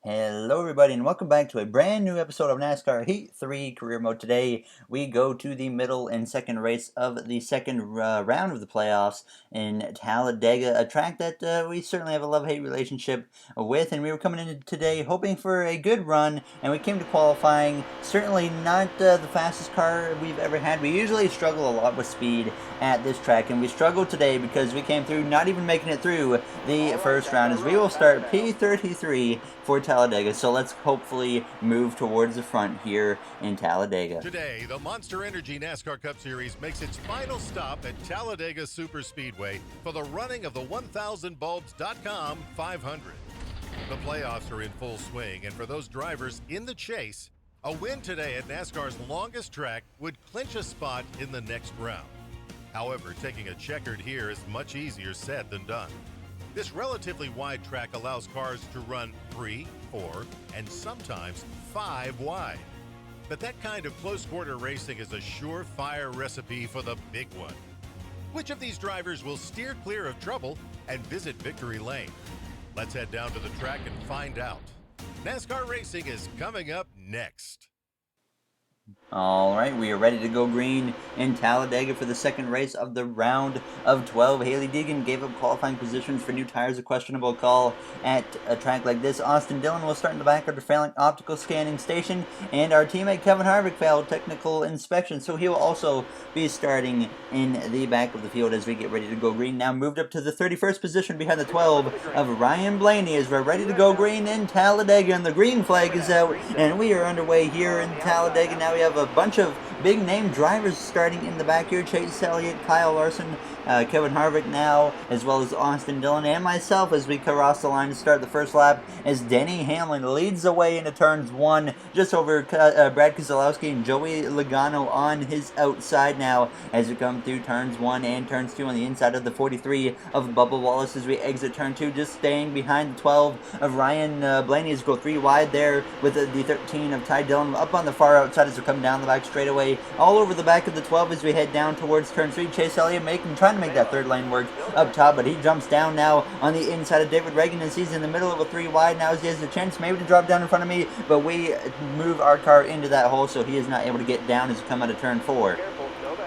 Hello, everybody, and welcome back to a brand new episode of NASCAR Heat 3 Career Mode. Today, we go to the middle and second race of the second round of the playoffs in Talladega, a track that we certainly have a love-hate relationship with, and we were coming in today hoping for a good run, and we came to qualifying. Certainly not the fastest car we've ever had. We usually struggle a lot with speed at this track, and we struggled today because we came through not even making it through the first round, as we will start P33 for Talladega. So let's hopefully move towards the front here in Talladega. Today, the Monster Energy NASCAR Cup Series makes its final stop at Talladega Superspeedway for the running of the 1000bulbs.com 500. The playoffs are in full swing, and for those drivers in the chase, a win today at NASCAR's longest track would clinch a spot in the next round. However, taking a checkered here is much easier said than done. This relatively wide track allows cars to run 3, 4, and sometimes 5 wide. But that kind of close-quarter racing is a surefire recipe for the big one. Which of these drivers will steer clear of trouble and visit victory lane? Let's head down to the track and find out. NASCAR racing is coming up next. All right, we are ready to go green in Talladega for the second race of the round of 12. Haley Deegan gave up qualifying positions for new tires, a questionable call at a track like this. Austin Dillon will start in the back of the failing optical scanning station, and our teammate Kevin Harvick failed technical inspection, so he will also be starting in the back of the field as we get ready to go green. Now moved up to the 31st position behind the 12 of Ryan Blaney as we're ready to go green in Talladega, and the green flag is out, and we are underway here in Talladega. Now we have a bunch of big name drivers starting in the back here. Chase Elliott, Kyle Larson, Kevin Harvick now, as well as Austin Dillon and myself as we cross the line to start the first lap as Denny Hamlin leads the way into turns 1 just over Brad Keselowski and Joey Logano on his outside now as we come through turns 1 and turns 2 on the inside of the 43 of Bubba Wallace as we exit turn 2, just staying behind the 12 of Ryan Blaney as we go 3 wide there with the 13 of Ty Dillon up on the far outside as we come down the back straightaway all over the back of the 12 as we head down towards turn 3. Chase Elliott trying to make that third lane work up top, but he jumps down now on the inside of David Reagan as he's in the middle of a 3 wide now as he has a chance maybe to drop down in front of me, but we move our car into that hole so he is not able to get down as we come out of turn 4.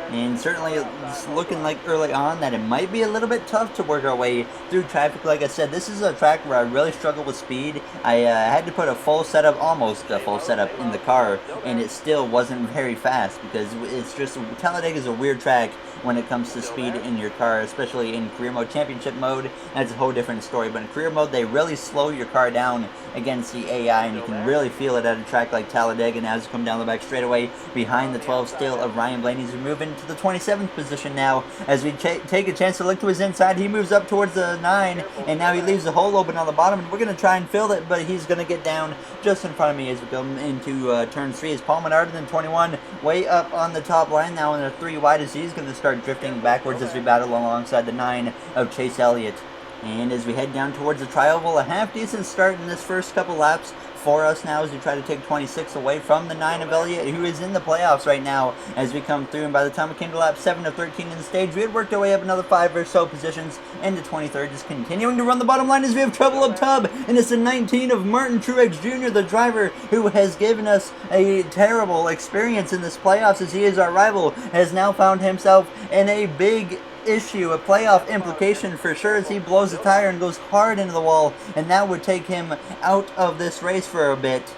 And certainly it's looking like early on that it might be a little bit tough to work our way through traffic. Like I said, this is a track where I really struggle with speed. I had to put a full setup, almost a full setup in the car, and it still wasn't very fast because it's just, Talladega is a weird track when it comes to speed in your car, especially in career mode. Championship mode, that's a whole different story, but in career mode they really slow your car down against the AI, and you can really feel it at a track like Talladega. Now as you come down the back straightaway behind the 12 still of Ryan Blaney, as we move into the 27th position now as we take a chance to look to his inside. He moves up towards the 9, and now he leaves the hole open on the bottom, and we're going to try and fill it, but he's going to get down just in front of me as we come into turn 3 as Paul Menard in 21 way up on the top line now in the 3 wide as he's going to start drifting backwards as we battle alongside the 9 of Chase Elliott. And as we head down towards the tri-oval, a half-decent start in this first couple laps for us now as we try to take 26 away from the 9 of Elliott, who is in the playoffs right now as we come through. And by the time we came to lap 7 of 13 in the stage, we had worked our way up another 5 or so positions into 23rd, just continuing to run the bottom line as we have trouble up top. And it's the 19 of Martin Truex Jr., the driver who has given us a terrible experience in this playoffs as he is our rival, has now found himself in a big issue, a playoff implication for sure, as he blows the tire and goes hard into the wall, and that would take him out of this race for a bit.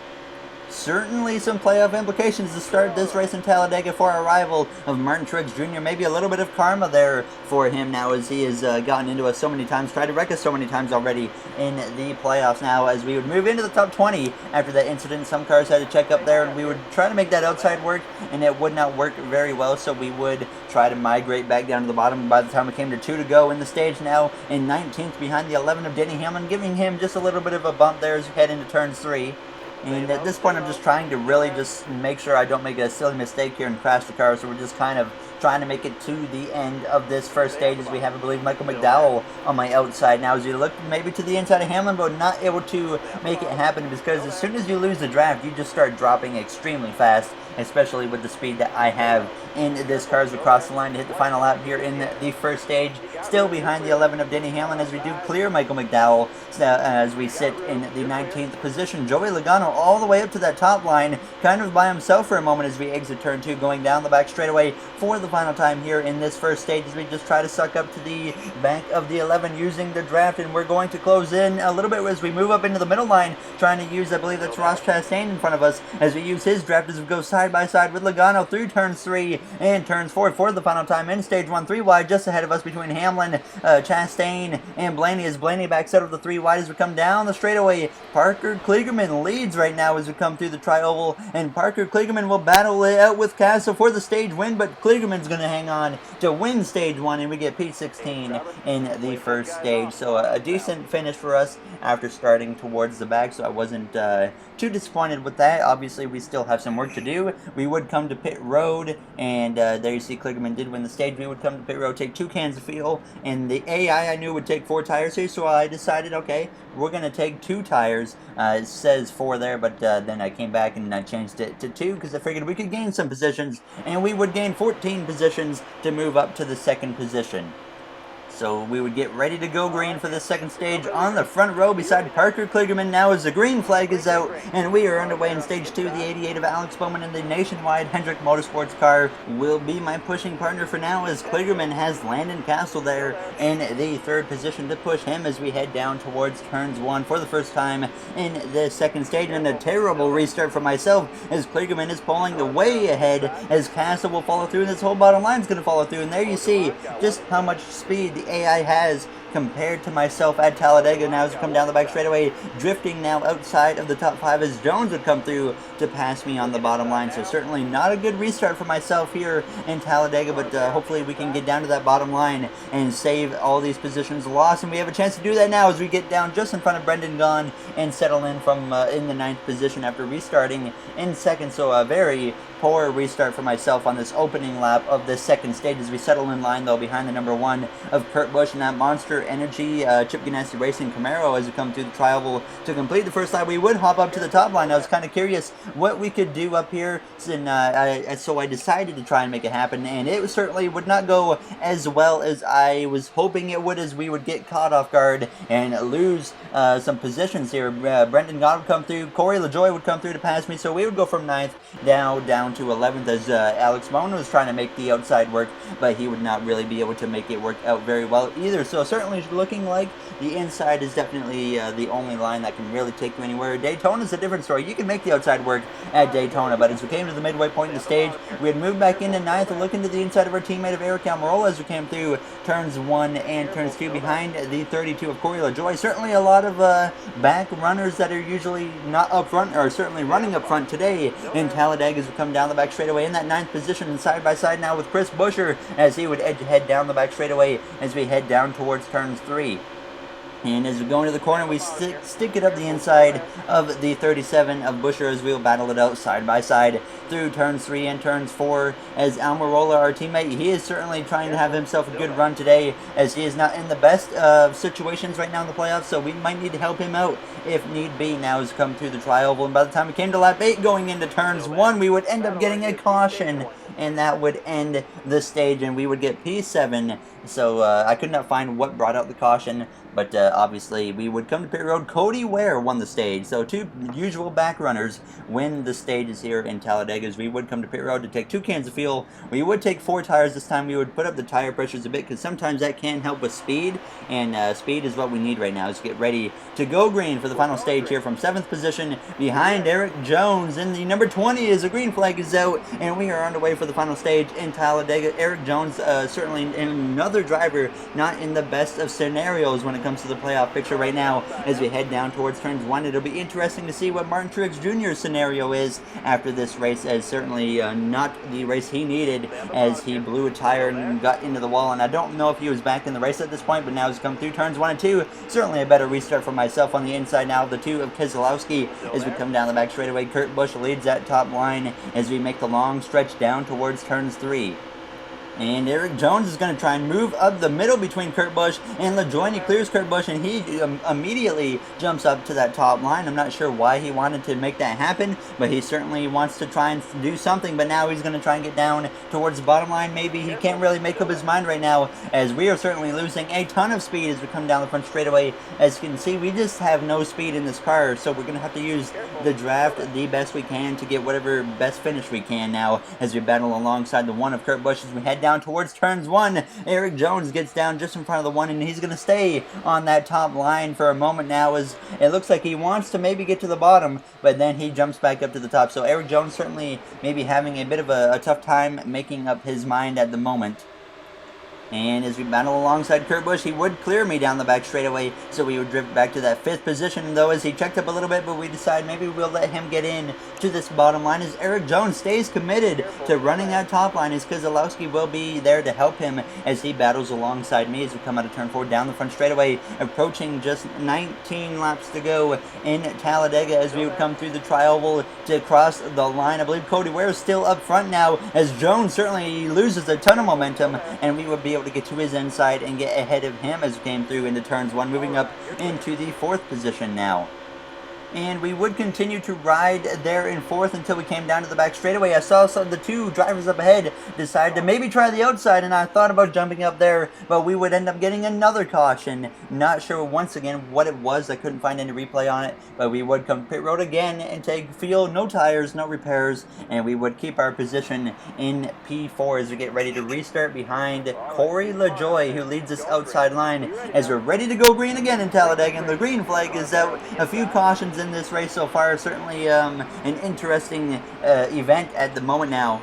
Certainly some playoff implications to start this race in Talladega for our rival of Martin Truex Jr. Maybe a little bit of karma there for him now as he has gotten into us so many times, tried to wreck us so many times already in the playoffs. Now as we would move into the top 20 after that incident, some cars had to check up there, and we would try to make that outside work, and it would not work very well, so we would try to migrate back down to the bottom. And by the time we came to 2 to go in the stage now, in 19th behind the 11 of Denny Hamlin, giving him just a little bit of a bump there as we head into turn 3. And at this point, I'm just trying to really just make sure I don't make a silly mistake here and crash the car. So we're just kind of trying to make it to the end of this first stage, as we have, I believe, Michael McDowell on my outside now, as you look maybe to the inside of Hamlin, but not able to make it happen, because as soon as you lose the draft, you just start dropping extremely fast, especially with the speed that I have in this car as we cross the line to hit the final lap here in the first stage. Still behind the 11 of Denny Hamlin as we do clear Michael McDowell as we sit in the 19th position. Joey Logano all the way up to that top line, kind of by himself for a moment as we exit turn 2, going down the back straightaway for the final time here in this first stage, as we just try to suck up to the back of the 11 using the draft, and we're going to close in a little bit as we move up into the middle line, trying to use, I believe that's Ross Chastain in front of us, as we use his draft as we go side by side with Logano through turns 3 and turns 4 for the final time in stage 1, 3 wide, just ahead of us between Hamlin, Chastain, and Blaney, as Blaney backs out of the 3 wide as we come down the straightaway. Parker Kligerman leads right now as we come through the tri-oval, and Parker Kligerman will battle it out with Castle for the stage win, but Kligerman's going to hang on to win stage 1, and we get P16 in the first stage. So a decent finish for us after starting towards the back, so I wasn't too disappointed with that. Obviously, we still have some work to do. We would come to pit road, and there you see Kligerman did win the stage. We would come to pit road, take 2 cans of fuel, and the AI I knew would take 4 tires here, so I decided, okay, we're going to take 2 tires. It says 4 there, but then I came back and I changed it to 2 because I figured we could gain some positions, and we would gain 14 positions to move up to the 2nd position. So we would get ready to go green for the second stage on the front row beside Parker Kligerman now as the green flag is out, and we are underway in stage 2. The 88 of Alex Bowman in the Nationwide Hendrick Motorsports car will be my pushing partner for now, as Kligerman has Landon Castle there in the 3rd position to push him as we head down towards turns 1 for the first time in the second stage, and a terrible restart for myself as Kligerman is pulling the way ahead as Castle will follow through, and this whole bottom line is going to follow through, and there you see just how much speed the AI has compared to myself at Talladega. Now as we come down the back straightaway, drifting now outside of the top 5 as Jones would come through to pass me on the bottom line. So certainly not a good restart for myself here in Talladega, but hopefully we can get down to that bottom line and save all these positions lost, and we have a chance to do that now as we get down just in front of Brendan Gaughan and settle in from in the 9th position after restarting in 2nd. So a very poor restart for myself on this opening lap of the second stage as we settle in line though behind the number 1 of Kurt Busch and that Monster Energy Chip Ganassi Racing Camaro as we come through the tri-oval to complete the first lap. We would hop up to the top line. I was kind of curious what we could do up here, and so I decided to try and make it happen, and it certainly would not go as well as I was hoping it would, as we would get caught off guard and lose some positions here. Brendan Gaughan would come through, Corey LaJoie would come through to pass me, so we would go from 9th down to 11th as Alex Bowman was trying to make the outside work, but he would not really be able to make it work out very well either. So certainly looking like the inside is definitely the only line that can really take you anywhere. Daytona's a different story. You can make the outside work at Daytona, but as we came to the midway point in the stage, we had moved back into 9th and looking to the inside of our teammate of Eric Almirola as we came through turns 1 and turns 2 behind the 32 of Corey LaJoie. Certainly a lot of back runners that are usually not up front, or certainly running up front today in Talladega as we come down the back straightaway in that 9th position, and side by side now with Chris Buescher as he would edge ahead down the back straightaway as we head down towards turns 3. And as we go into the corner, we stick it up the inside of the 37 of Buescher as we'll battle it out side by side through turns 3 and turns 4. As Almirola, our teammate, he is certainly trying to have himself a good run today, as he is not in the best situations right now in the playoffs, so we might need to help him out if need be now as we come through the tri-oval. And by the time we came to lap 8 going into turns 1, we would end up getting a caution, and that would end the stage, and we would get P7. So I could not find what brought out the caution, but obviously we would come to pit road. Cody Ware won the stage, so 2 usual back runners win the stages here in Talladega as we would come to pit road to take 2 cans of fuel. We would take 4 tires this time. We would put up the tire pressures a bit because sometimes that can help with speed, and speed is what we need right now as we get ready to go green for the final stage here from 7th position behind Eric Jones. And the number 20 as the green flag is out, and we are underway for the final stage in Talladega. Eric Jones certainly another driver not in the best of scenarios when it comes to the playoff picture right now as we head down towards turns 1. It'll be interesting to see what Martin Truex Jr.'s scenario is after this race, as certainly not the race he needed as he blew a tire and got into the wall, and I don't know if he was back in the race at this point, but now he's come through turns 1 and 2. Certainly a better restart for myself on the inside now of the 2 of Keselowski as we come down the back straightaway. Kurt Busch leads that top line as we make the long stretch down towards turns 3. And Eric Jones is going to try and move up the middle between Kurt Busch and LaJoie. He clears Kurt Busch, and he immediately jumps up to that top line. I'm not sure why he wanted to make that happen, but he certainly wants to try and do something. But now he's going to try and get down towards the bottom line. Maybe he can't really make up his mind right now, as we are certainly losing a ton of speed as we come down the front straightaway. As you can see, we just have no speed in this car, so we're going to have to use the draft the best we can to get whatever best finish we can now as we battle alongside the one of Kurt Busch as we head down towards turns 1. Eric Jones gets down just in front of the one, and he's going to stay on that top line for a moment now, as it looks like he wants to maybe get to the bottom, but then he jumps back up to the top. So Eric Jones certainly maybe having a bit of a tough time making up his mind at the moment. And as we battle alongside Kurt Busch, he would clear me down the back straightaway, so we would drift back to that 5th position, though, as he checked up a little bit, but we decide maybe we'll let him get in to this bottom line, as Eric Jones stays committed to running that top line, as Keselowski will be there to help him as he battles alongside me as we come out of turn 4 down the front straightaway, approaching just 19 laps to go in Talladega as we would come through the tri-oval to cross the line. I believe Cody Ware is still up front now, as Jones certainly loses a ton of momentum, and we would be able to get to his inside and get ahead of him as we came through into turns 1, moving up into the 4th position now. And we would continue to ride there in 4th until we came down to the back straightaway. I saw the two drivers up ahead decide to maybe try the outside, and I thought about jumping up there, but we would end up getting another caution. Not sure once again what it was. I couldn't find any replay on it, but we would come pit road again and take fuel, no tires, no repairs, and we would keep our position in P4 as we get ready to restart behind Corey LaJoie, who leads this outside line as we're ready to go green again in Talladega, and the green flag is out. A few cautions in this race so far. Certainly an interesting event at the moment now.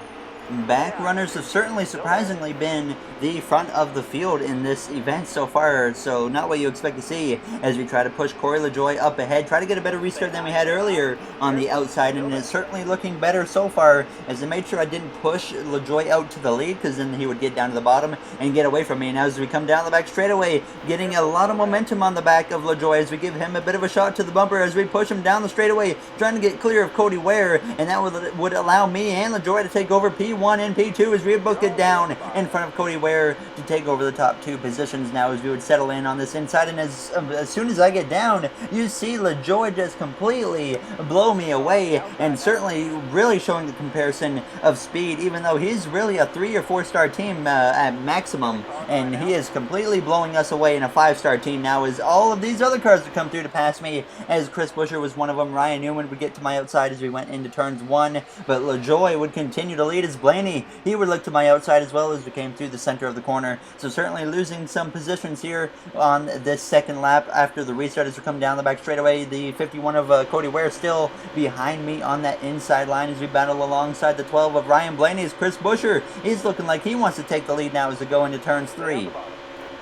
Back runners have certainly surprisingly been the front of the field in this event so far, so not what you expect to see as we try to push Corey LaJoie up ahead, try to get a better restart than we had earlier on the outside, and it's certainly looking better so far as I made sure I didn't push LaJoie out to the lead, because then he would get down to the bottom and get away from me. And as we come down the back straightaway, getting a lot of momentum on the back of LaJoie as we give him a bit of a shot to the bumper as we push him down the straightaway, trying to get clear of Cody Ware, and that would allow me and LaJoie to take over P1 and P2 as we would both get down in front of Cody Ware to take over the top 2 positions now as we would settle in on this inside. And as soon as I get down, you see LaJoie just completely blow me away, and certainly really showing the comparison of speed, even though he's really a 3 or 4 star team at maximum, and he is completely blowing us away in a 5-star team now as all of these other cars would come through to pass me, as Chris Buescher was one of them. Ryan Newman would get to my outside as we went into turns 1, but LaJoie would continue to lead as Blaney, he would look to my outside as well as we came through the center of the corner. So certainly losing some positions here on this second lap after the restart as we come down the back straightaway. The 51 of Cody Ware still behind me on that inside line as we battle alongside the 12 of Ryan Blaney as Chris Buescher. He's looking like he wants to take the lead now as we go into turns 3.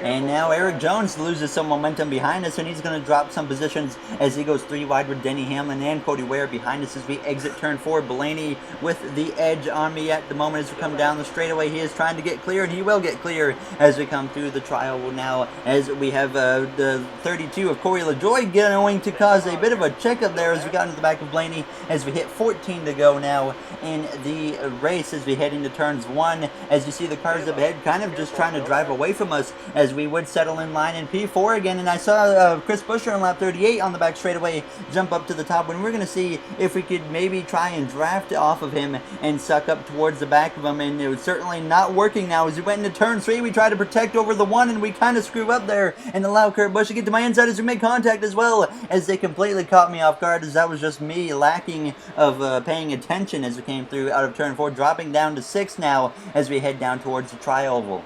And now Eric Jones loses some momentum behind us, and he's going to drop some positions as he goes 3 wide with Denny Hamlin and Cody Ware behind us as we exit turn 4. Blaney with the edge on me at the moment as we come down the straightaway. He is trying to get clear, and he will get clear as we come through the trial now, as we have the 32 of Corey LaJoie going to cause a bit of a checkup there as we got into the back of Blaney as we hit 14 to go now in the race as we head into turns 1. As you see the cars up ahead kind of just trying to drive away from us as we would settle in line in P4 again, and I saw Chris Buescher on lap 38 on the back straightaway jump up to the top, when we're going to see if we could maybe try and draft off of him and suck up towards the back of him, and it was certainly not working now. As we went into turn 3, we tried to protect over the 1, and we kind of screw up there and allow Kurt Busch to get to my inside as we make contact as well, as they completely caught me off guard, as that was just me lacking of paying attention as we came through out of turn 4, dropping down to 6 now as we head down towards the tri-oval.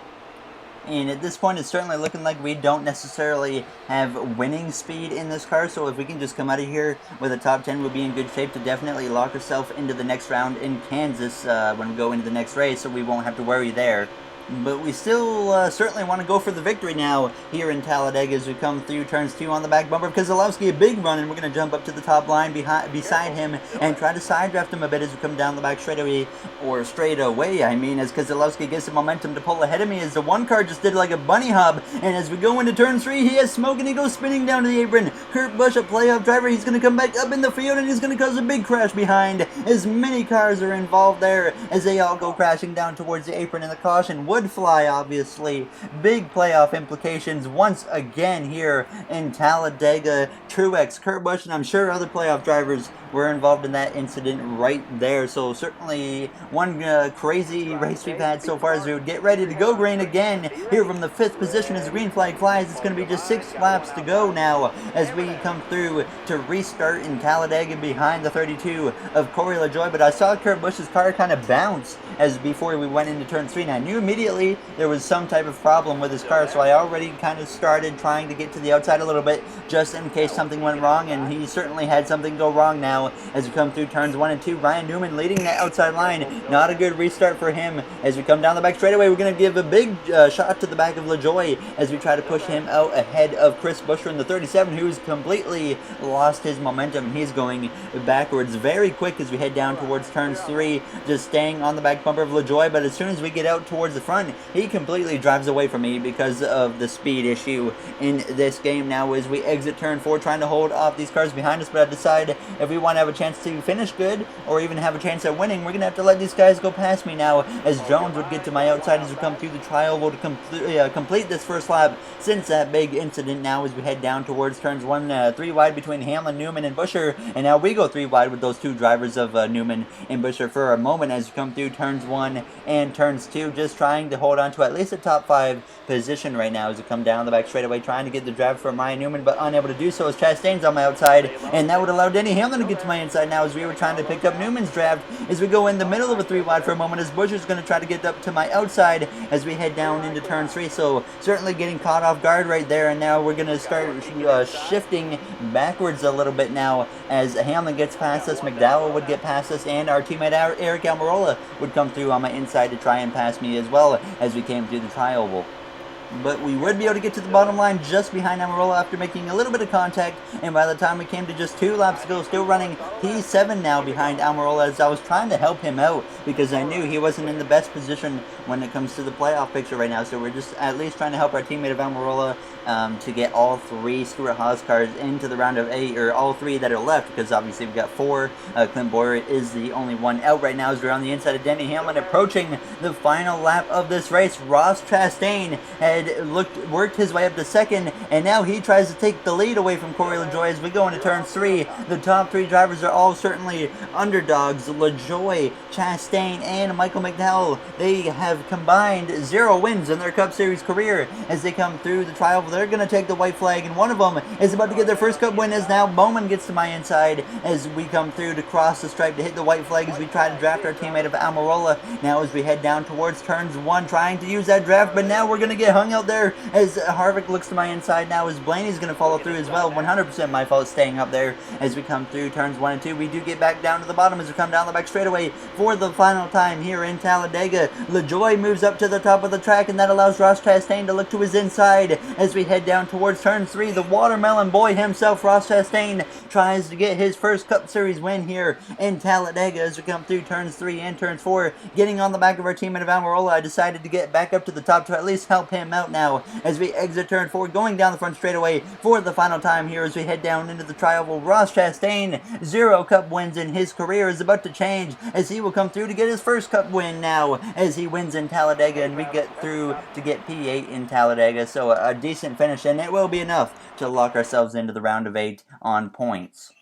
And at this point, it's certainly looking like we don't necessarily have winning speed in this car. So if we can just come out of here with a top 10, we'll be in good shape to definitely lock ourselves into the next round in Kansas when we go into the next race. So we won't have to worry there. But we still certainly want to go for the victory now here in Talladega as we come through turns 2 on the back bumper of Keselowski, a big run, and we're going to jump up to the top line beside him and try to side draft him a bit as we come down the back straightaway, or straight away, I mean, as Keselowski gets some momentum to pull ahead of me as the one car just did like a bunny hop, and as we go into turn 3, he has smoke and he goes spinning down to the apron. Kurt Busch, a playoff driver, he's going to come back up in the field and he's going to cause a big crash behind as many cars are involved there as they all go crashing down towards the apron, and the caution would fly, obviously. Big playoff implications once again here in Talladega. Truex, Kurt Busch, and I'm sure other playoff drivers were involved in that incident right there. So certainly one crazy race we've had so far as we would get ready to go green again here from the 5th position as the green flag flies. It's going to be just 6 laps to go now as we come through to restart in Talladega behind the 32 of Corey LaJoie. But I saw Kurt Busch's car kind of bounce as before we went into turn 3, and I knew immediately there was some type of problem with his car, so I already kind of started trying to get to the outside a little bit just in case something went wrong, and he certainly had something go wrong now as we come through turns 1 and 2. Ryan Newman leading that outside line. Not a good restart for him as we come down the back straightaway. We're going to give a big shot to the back of LaJoie as we try to push him out ahead of Chris Buescher in the 37, who's completely lost his momentum. He's going backwards very quick as we head down towards turns 3, just staying on the back bumper of LaJoie, but as soon as we get out towards the front, he completely drives away from me because of the speed issue in this game now as we exit turn 4, trying to hold off these cars behind us. But I decide if we want to have a chance to finish good or even have a chance at winning, we're going to have to let these guys go past me now, as Jones would get to my outside as we come through the tri-oval to complete this first lap since that big incident now as we head down towards turns 3 wide between Hamlin, Newman, and Buescher, and now we go 3 wide with those 2 drivers of Newman and Buescher for a moment as we come through turns 1 and turns 2, just trying to hold on to at least a top 5 position right now as we come down the back straightaway, trying to get the drive from Ryan Newman, but unable to do so as Chastain's on my outside, and that would allow Denny Hamlin to get to my inside now as we were trying to pick up Newman's draft as we go in the middle of a 3 wide for a moment as Buescher's going to try to get up to my outside as we head down into turn 3. So certainly getting caught off guard right there, and now we're going to start shifting backwards a little bit now as Hamlin gets past us, McDowell would get past us, and our teammate Eric Almirola would come through on my inside to try and pass me as well as we came through the tri-oval. But we would be able to get to the bottom line just behind Almirola after making a little bit of contact, and by the time we came to just 2 laps to go, still running P7 now behind Almirola as I was trying to help him out because I knew he wasn't in the best position when it comes to the playoff picture right now, so we're just at least trying to help our teammate of Almirola to get all 3 Stewart Haas cars into the round of 8, or all 3 that are left, because obviously we've got 4. Clint Boyer is the only one out right now as we're on the inside of Denny Hamlin approaching the final lap of this race. Ross Chastain had worked his way up to second, and now he tries to take the lead away from Corey LaJoie as we go into turn 3. The top 3 drivers are all certainly underdogs. LaJoie, Chastain, and Michael McDowell, they have combined 0 wins in their Cup Series career as they come through the trial. They're going to take the white flag, and one of them is about to get their first Cup win as now Bowman gets to my inside as we come through to cross the stripe to hit the white flag as we try to draft our teammate of Almirola now as we head down towards turns 1, trying to use that draft, but now we're going to get hung out there as Harvick looks to my inside now as Blaney's going to follow through as well. 100% my fault staying up there as we come through turns 1 and 2. We do get back down to the bottom as we come down the back straightaway for the final time here in Talladega. LaJoie moves up to the top of the track, and that allows Ross Chastain to look to his inside as we head down towards turn 3. The watermelon boy himself, Ross Chastain, tries to get his first Cup Series win here in Talladega as we come through turns 3 and turns 4. Getting on the back of our teammate of Almirola, I decided to get back up to the top to at least help him out now as we exit turn 4, going down the front straightaway for the final time here as we head down into the tri-oval. Ross Chastain, 0 Cup wins in his career, is about to change as he will come through to get his first Cup win now as he wins in Talladega, and we get through to get P8 in Talladega. So a decent finish, and it will be enough to lock ourselves into the round of 8 on points.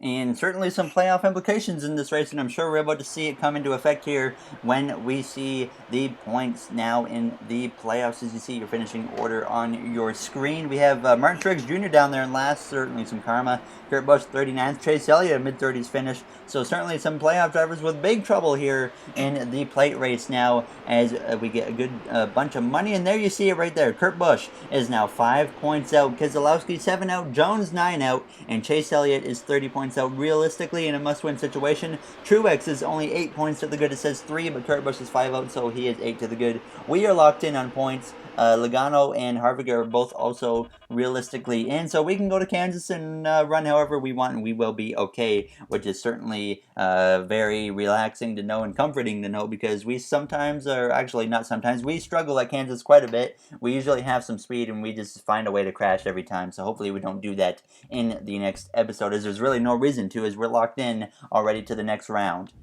And certainly some playoff implications in this race, and I'm sure we're about to see it come into effect here when we see the points now in the playoffs. As you see your finishing order on your screen, we have Martin Truex Jr. down there in last, certainly some karma. Kurt Busch 39th, Chase Elliott mid-30s finish. So certainly some playoff drivers with big trouble here in the plate race now as we get a good bunch of money. And there you see it right there. Kurt Busch is now 5 points out, Keselowski 7 out, Jones 9 out, and Chase Elliott is 30 points out. Realistically, in a must-win situation, Truex is only 8 points to the good. It says 3, but Kurt Busch is 5 out, so he is 8 to the good. We are locked in on points. Logano and Harvick are both also realistically in, so we can go to Kansas and run however we want, and we will be okay, which is certainly very relaxing to know and comforting to know, because we sometimes, or actually not sometimes, we struggle at Kansas quite a bit. We usually have some speed, and we just find a way to crash every time, so hopefully we don't do that in the next episode, as there's really no reason to, as we're locked in already to the next round.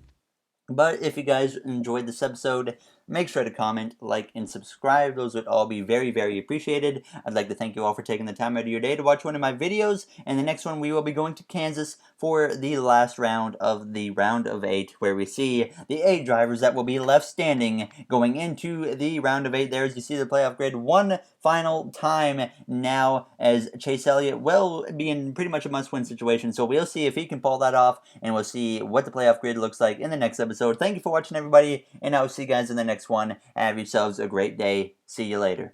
But if you guys enjoyed this episode, Make sure to comment, like, and subscribe. Those would all be very, very appreciated. I'd like to thank you all for taking the time out of your day to watch one of my videos. And the next one, we will be going to Kansas for the last round of the round of 8, where we see the 8 drivers that will be left standing going into the round of 8. There, as you see the playoff grid, one final time now, as Chase Elliott will be in pretty much a must-win situation. So we'll see if he can pull that off, and we'll see what the playoff grid looks like in the next episode. Thank you for watching, everybody, and I will see you guys in the next one. Have yourselves a great day. See you later.